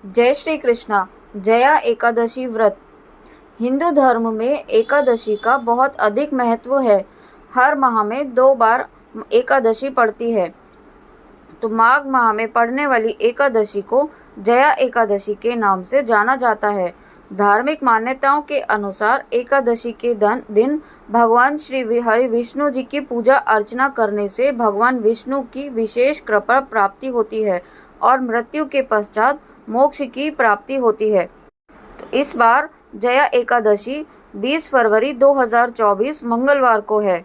जय श्री कृष्णा। जया एकादशी व्रत। हिंदू धर्म में एकादशी का बहुत अधिक महत्व है। हर माह में 2 बार एकादशी पड़ती है, तो माघ माह में पड़ने वाली एकादशी को जया एकादशी के नाम से जाना जाता है। धार्मिक मान्यताओं के अनुसार एकादशी के दिन भगवान श्री हरि विष्णु जी की पूजा अर्चना करने से भगवान विष्णु की विशेष कृपा प्राप्ति होती है और मृत्यु के पश्चात मोक्ष की प्राप्ति होती है। तो इस बार जया एकादशी 20 फरवरी 2024 मंगलवार को है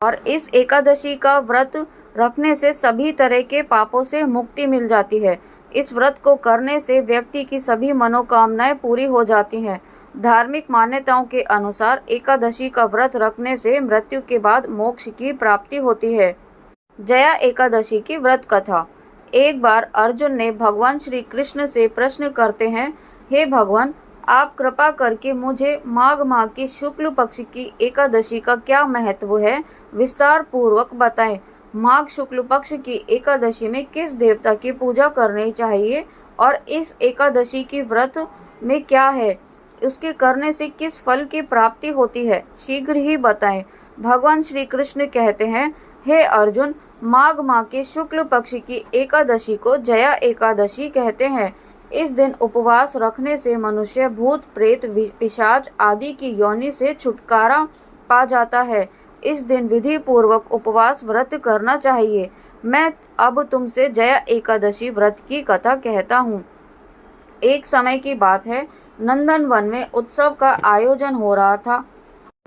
और इस एकादशी का व्रत रखने से सभी तरह के पापों से मुक्ति मिल जाती है। इस व्रत को करने से व्यक्ति की सभी मनोकामनाएं पूरी हो जाती हैं। धार्मिक मान्यताओं के अनुसार एकादशी का व्रत रखने से मृत्यु के बाद मोक्ष की प्राप्ति होती है। जया एकादशी की व्रत कथा। एक बार अर्जुन ने भगवान श्री कृष्ण से प्रश्न करते हैं, हे भगवान, आप कृपा करके मुझे माघ माह की शुक्ल पक्ष की एकादशी का क्या महत्व है, विस्तार पूर्वक बताएं। माघ शुक्ल पक्ष की एकादशी में किस देवता की पूजा करनी चाहिए और इस एकादशी की व्रत में क्या है, उसके करने से किस फल की प्राप्ति होती है, शीघ्र ही बताएं। भगवान श्री कृष्ण कहते हैं, हे अर्जुन, माघ माह के शुक्ल पक्ष की एकादशी को जया एकादशी कहते हैं। इस दिन उपवास रखने से मनुष्य भूत प्रेत पिशाच आदि की योनि से छुटकारा पा जाता है। इस दिन विधि पूर्वक उपवास व्रत करना चाहिए। मैं अब तुमसे जया एकादशी व्रत की कथा कहता हूँ। एक समय की बात है, नंदन वन में उत्सव का आयोजन हो रहा था।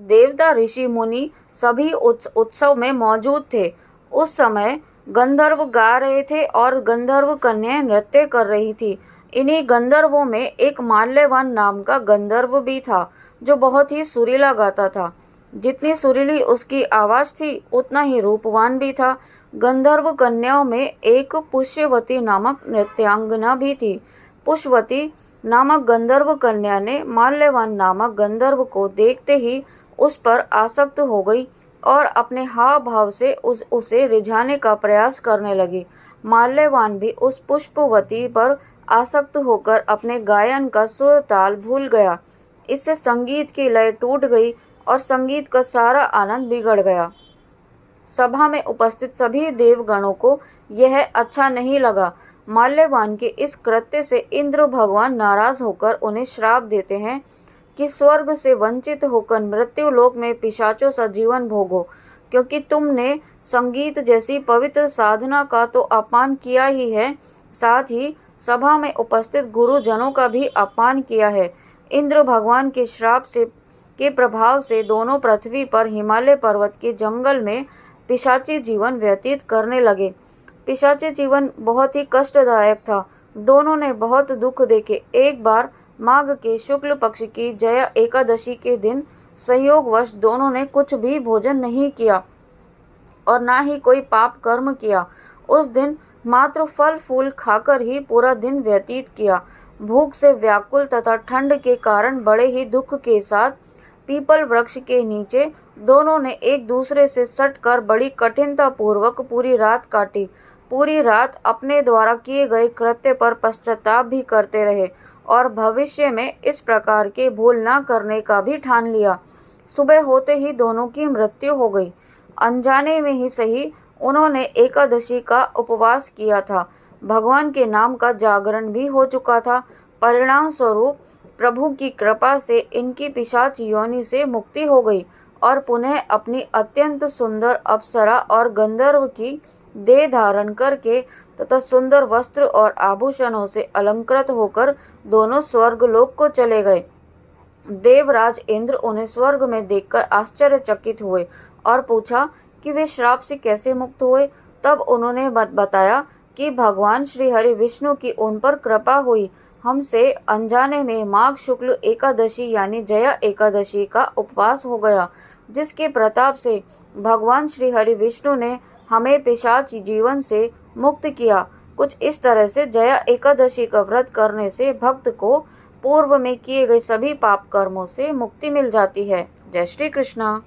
देवता ऋषि मुनि सभी उत्सव में मौजूद थे। उस समय गंधर्व गा रहे थे और गंधर्व कन्याएं नृत्य कर रही थी। इन्हीं गंधर्वों में एक माल्यवान नाम का गंधर्व भी था, जो बहुत ही सुरीला गाता था। जितनी सुरीली उसकी आवाज थी, उतना ही रूपवान भी था। गंधर्व कन्याओं में एक पुष्यवती नामक नृत्यांगना भी थी। पुष्यवती नामक गंधर्व कन्या ने माल्यवान नामक गंधर्व को देखते ही उस पर आसक्त हो गई और अपने हाव भाव से उसे रिझाने का प्रयास करने लगी। माल्यवान भी उस पुष्पवती पर आसक्त होकर अपने गायन का सुर ताल भूल गया। इससे संगीत की लय टूट गई और संगीत का सारा आनंद बिगड़ गया। सभा में उपस्थित सभी देवगणों को यह अच्छा नहीं लगा। माल्यवान के इस कृत्य से इंद्र भगवान नाराज होकर उन्हें श्राप देते हैं कि स्वर्ग से वंचित होकर मृत्यु लोक में पिशाचों सा जीवन भोगो, क्योंकि तुमने संगीत जैसी पवित्र साधना का तो अपमान किया ही है, साथ ही सभा में उपस्थित गुरुजनों का भी अपमान किया है। इंद्र भगवान के श्राप के प्रभाव से दोनों पृथ्वी पर हिमालय पर्वत के जंगल में पिशाची जीवन व्यतीत करने लगे। पिशाची जीवन बहुत ही कष्टदायक था। दोनों ने बहुत दुख देखे। एक बार माघ के शुक्ल पक्ष की जया एकादशी के दिन संयोगवश दोनों ने कुछ भी भोजन नहीं किया और ना ही कोई पाप कर्म किया। उस दिन मात्र फल फूल खाकर ही पूरा दिन व्यतीत किया। भूख से व्याकुल तथा ठंड के कारण बड़े ही दुख के साथ पीपल वृक्ष के नीचे दोनों ने एक दूसरे से सटकर बड़ी कठिनता पूर्वक पूरी रात काटी। पूरी रात अपने द्वारा किए गए कृत्य पर पश्चाताप भी करते रहे और भविष्य में इस प्रकार के भूल न करने का भी ठान लिया। सुबह होते ही दोनों की मृत्यु हो गई। अनजाने में ही सही, उन्होंने एकादशी का उपवास किया था। भगवान के नाम का जागरण भी हो चुका था। परिणाम स्वरूप प्रभु की कृपा से इनकी पिशाच योनि से मुक्ति हो गई और पुनः अपनी अत्यंत सुंदर अप्सरा और गंधर्व की देह धारण करके तथा सुंदर वस्त्र और आभूषणों से अलंकृत होकर दोनों स्वर्गलोक को चले गए। देवराज इंद्र उन्हें स्वर्ग में देखकर आश्चर्यचकित हुए और पूछा कि वे श्राप से कैसे मुक्त हुए। तब उन्होंने बताया कि भगवान श्री हरि विष्णु की उन पर कृपा हुई। हमसे अनजाने में माघ शुक्ल एकादशी यानी जया एकादशी का उपवास हो गया, जिसके प्रताप से भगवान श्री हरि विष्णु ने हमें पिशाच जीवन से मुक्त किया। कुछ इस तरह से जया एकादशी का व्रत करने से भक्त को पूर्व में किए गए सभी पाप कर्मों से मुक्ति मिल जाती है। जय श्री कृष्णा।